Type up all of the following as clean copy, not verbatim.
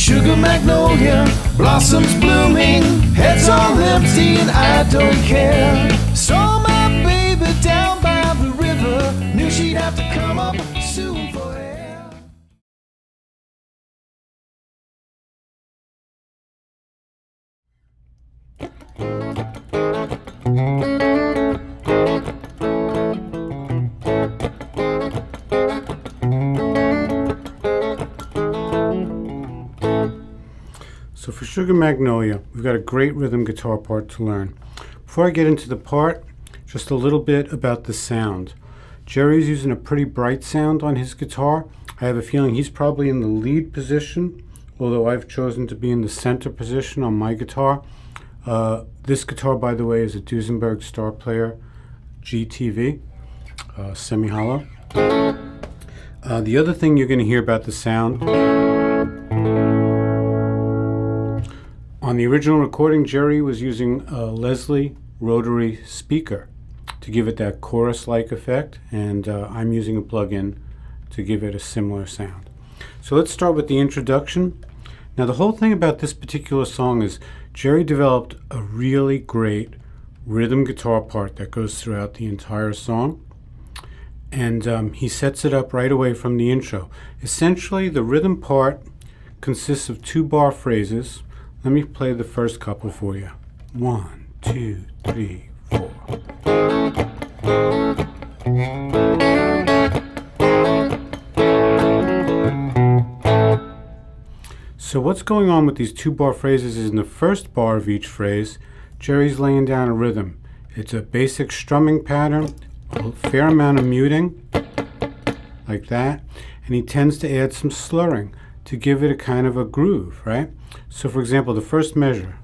Sugar magnolia, blossoms blooming, heads all empty and I don't care. Saw my baby down by the river, knew she'd have to come up soon for air. So for Sugar Magnolia, we've got a great rhythm guitar part to learn. Before I get into the part, just a little bit about the sound. Jerry's using a pretty bright sound on his guitar. I have a feeling he's probably in the lead position, although I've chosen to be in the center position on my guitar. This guitar, by the way, is a Duesenberg Star Player GTV, semi-hollow. The other thing you're going to hear about the sound, on the original recording, Jerry was using a Leslie rotary speaker to give it that chorus-like effect, and I'm using a plug-in to give it a similar sound. So let's start with the introduction. Now the whole thing about this particular song is Jerry developed a really great rhythm guitar part that goes throughout the entire song, and he sets it up right away from the intro. Essentially, the rhythm part consists of 2-bar phrases. Let me play the first couple for you. 1, 2, 3, 4. So what's going on with these 2-bar phrases is in the first bar of each phrase, Jerry's laying down a rhythm. It's a basic strumming pattern, a fair amount of muting, like that, and he tends to add some slurring to give it a kind of a groove, right? So for example, the first measure.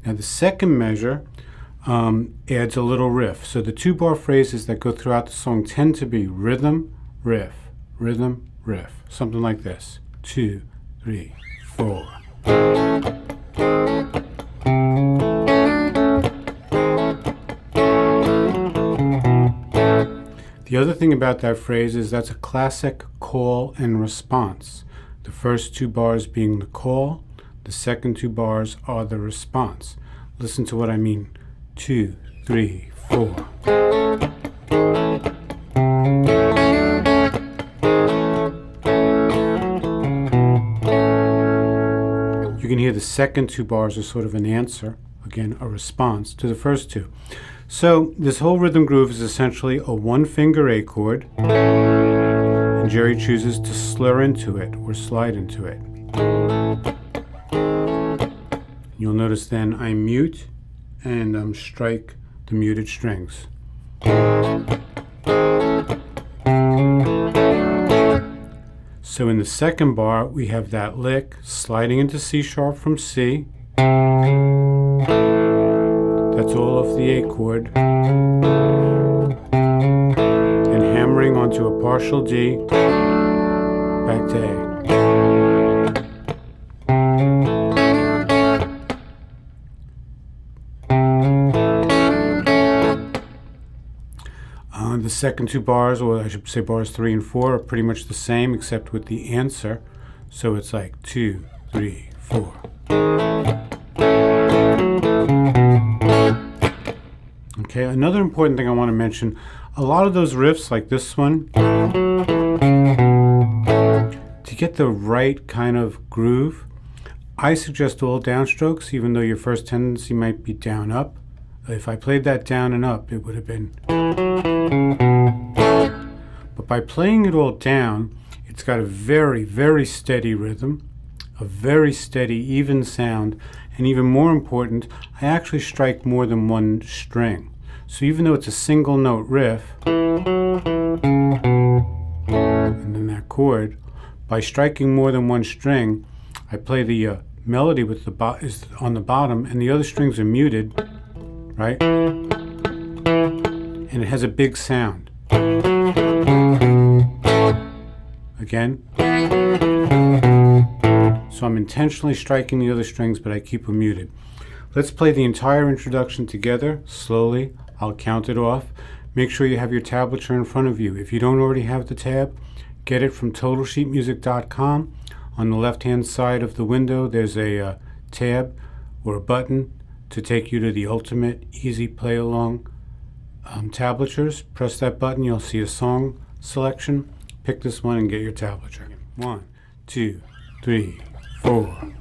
Now the second measure adds a little riff. So the 2-bar phrases that go throughout the song tend to be rhythm, riff, rhythm, riff. Something like this. 2, 3, 4. The other thing about that phrase is that's a classic call and response. The first 2 bars being the call, the second 2 bars are the response. Listen to what I mean. 2, 3, 4. You can hear the second 2 bars are sort of an answer, again, a response to the first 2. So this whole rhythm groove is essentially a 1-finger A chord, and Jerry chooses to slur into it or slide into it. You'll notice then I mute and strike the muted strings. So in the second bar, we have that lick sliding into C sharp from C. That's all of the A chord. And hammering onto a partial D, back to A. The second 2 bars, or I should say bars 3 and 4, are pretty much the same except with the answer. So it's like 2, 3, 4. Okay, another important thing I want to mention, a lot of those riffs like this one, to get the right kind of groove, I suggest all downstrokes, even though your first tendency might be down up. If I played that down and up, it would have been. But by playing it all down, it's got a very, very steady rhythm, a very steady, even sound, and even more important, I actually strike more than one string. So even though it's a single note riff, and then that chord, by striking more than one string, I play the melody with the is on the bottom, and the other strings are muted, right? And it has a big sound. Again. So I'm intentionally striking the other strings, but I keep them muted. Let's play the entire introduction together, slowly. I'll count it off. make sure you have your tablature in front of you. If you don't already have the tab, get it from TotalSheetMusic.com. On the left-hand side of the window, there's a tab or a button to take you to the ultimate easy play-along tablatures. Press that button, you'll see a song selection. Pick this one and get your tablature. 1, 2, 3, 4.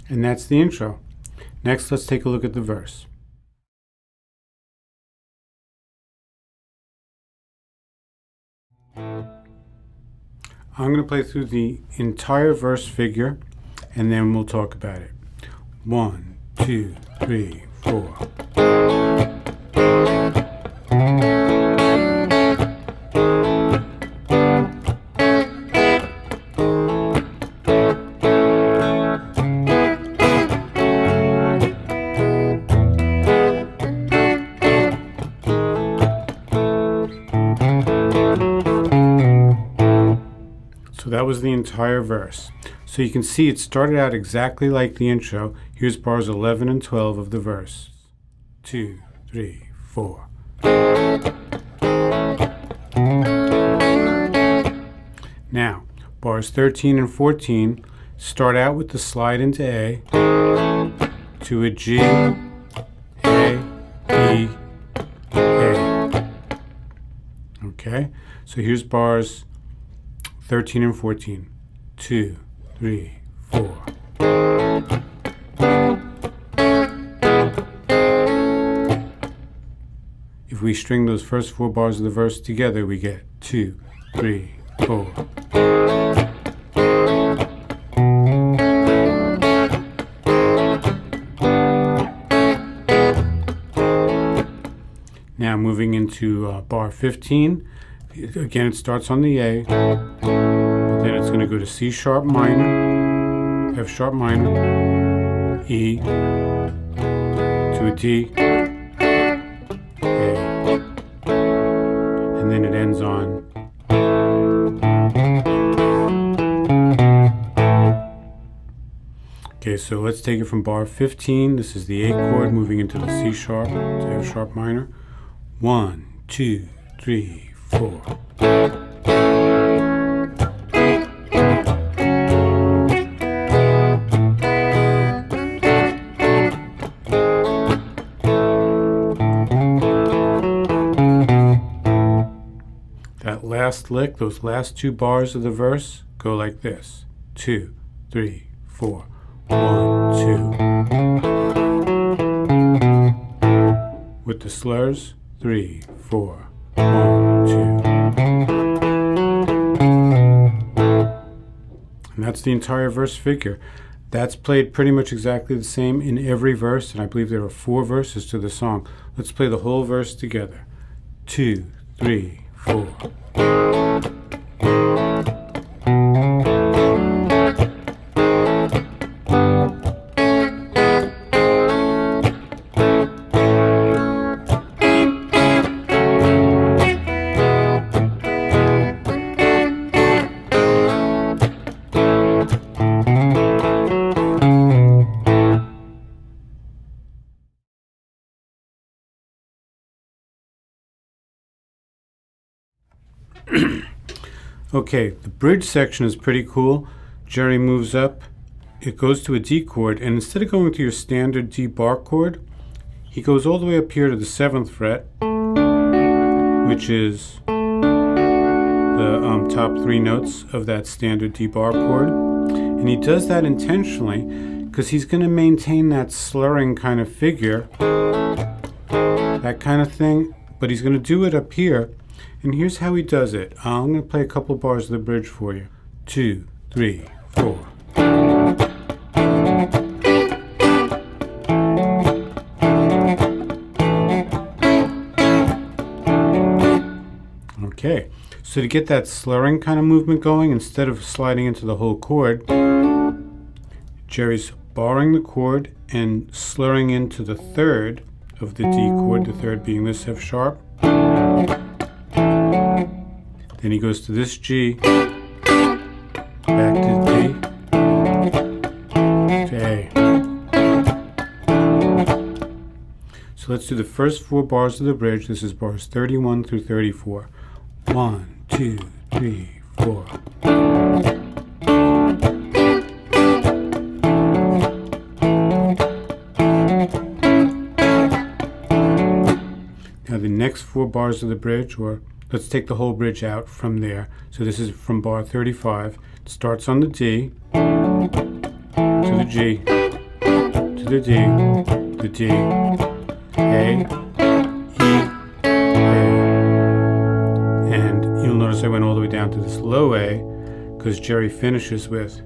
And that's the intro. Next, let's take a look at the verse. I'm going to play through the entire verse figure, and then we'll talk about it. 1, 2, 3, 4. So that was the entire verse. So you can see it started out exactly like the intro. Here's bars 11 and 12 of the verse. 2, 3, 4. Now, bars 13 and 14 start out with the slide into A to a G, A, E, A. Okay, so here's bars 13 and 14. 2, 3, 4. If we string those first 4 bars of the verse together, we get 2, 3, 4. Now moving into bar 15. Again, it starts on the A, but then it's going to go to C sharp minor, F sharp minor, E, to a D, A, and then it ends on Okay, so let's take it from bar 15. This is the A chord moving into the C sharp to F sharp minor. 1, 2, 3, 4. That last lick, those last 2 bars of the verse go like this. 2, 3, 4. 1, 2. With the slurs, 3, 4. 1, 2. And that's the entire verse figure. That's played pretty much exactly the same in every verse, and I believe there are 4 verses to the song. Let's play the whole verse together. 2, 3, 4. Okay, the bridge section is pretty cool. Jerry moves up, it goes to a D chord, and instead of going to your standard D bar chord, he goes all the way up here to the 7th fret, which is the top 3 notes of that standard D bar chord. And he does that intentionally because he's going to maintain that slurring kind of figure, that kind of thing, but he's going to do it up here. And here's how he does it. I'm going to play a couple bars of the bridge for you. 2, 3, 4. Okay, So to get that slurring kind of movement going, instead of sliding into the whole chord, Jerry's barring the chord and slurring into the third of the D chord, the third being this F sharp. Then he goes to this G, back to D, to A. So let's do the first 4 bars of the bridge. This is bars 31 through 34. 1, 2, 3, 4. Now the next 4 bars of the bridge, or let's take the whole bridge out from there. So this is from bar 35. It starts on the D, to the G, to the D, the D, A, E, A. And you'll notice I went all the way down to this low A because Jerry finishes with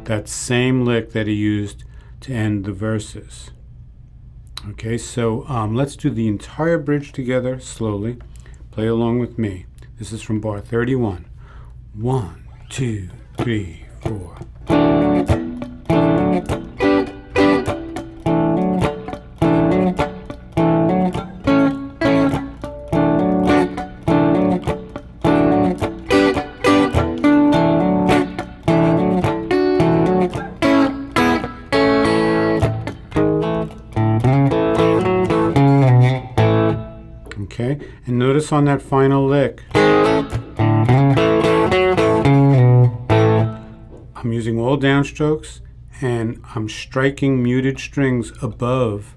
that same lick that he used to end the verses. Okay, so let's do the entire bridge together slowly. Play along with me. This is from bar 31. 1, 2, 3, 4. Okay, and notice on that final lick, I'm using all downstrokes and I'm striking muted strings above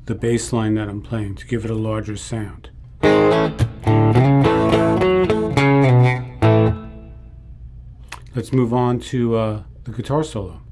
the bass line that I'm playing to give it a larger sound. Let's move on to the guitar solo.